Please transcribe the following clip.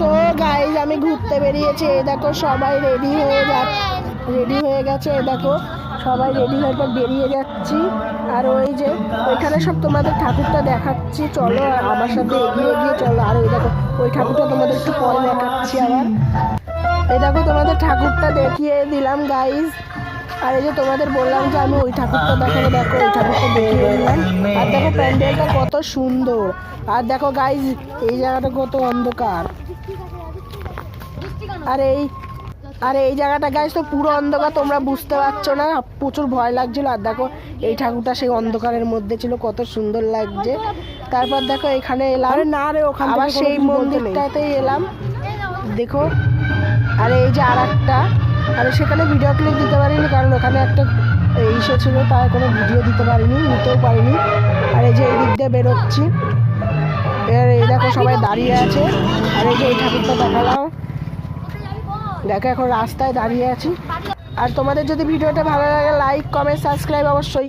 So guys আমি ঘুরতে বেরিয়েছি। এই দেখো সবাই রেডি হয়ে গেছে। এই দেখো সবাই রেডি হয়ে পর বেরিয়ে যাচ্ছি। আর ওই যে ওইখানে সব তোমাদের ঠাকুরটা দেখাচ্ছি, চলো আমার সাথে এগিয়ে গিয়ে চলো। আর ওই দেখো ওই ঠাকুরটা তোমাদের একটু পরে দেখাচ্ছি আবার। এই দেখো তোমাদের ঠাকুরটা দেখিয়ে দিলাম গাইজ। আর এই যে তোমাদের বললাম যে আমি ওই ঠাকুরটা দেখাবো, দেখো ওই ঠাকুরটা দেখিয়ে দিলাম। আর দেখো প্যান্ডেলটা কত সুন্দর। আর দেখো গাইজ এই জায়গাটা কত অন্ধকার। আর এই জায়গাটা গাইজ তো পুরো অন্ধকার, তোমরা বুঝতে পারছো না, প্রচুর ভয় লাগছিল। আর দেখো এই ঠাকুরটা সেই অন্ধকারের মধ্যে ছিল, কত সুন্দর লাগছে। তারপর দেখো এখানে এলাম, না রে ওখানে আবার সেই মন্দিরটাতেই এলাম দেখো। আর এই যে আর একটা, আর সেখানে ভিডিও ক্লিপ দিতে পারিনি কারণ ওখানে একটা ইসে ছিল, তাই কোনো ভিডিও নিতেও পারিনি। আর এই যে এই দিক দিয়ে বেরোচ্ছি। এর এই দেখো সবাই দাঁড়িয়ে আছে। আর এই যে এই ঠাকুরটা দেখালাম, দেখো এখন রাস্তায় দাঁড়িয়ে আছি। আর তোমাদের যদি ভিডিওটা ভালো লাগে লাইক কমেন্ট সাবস্ক্রাইব অবশ্যই।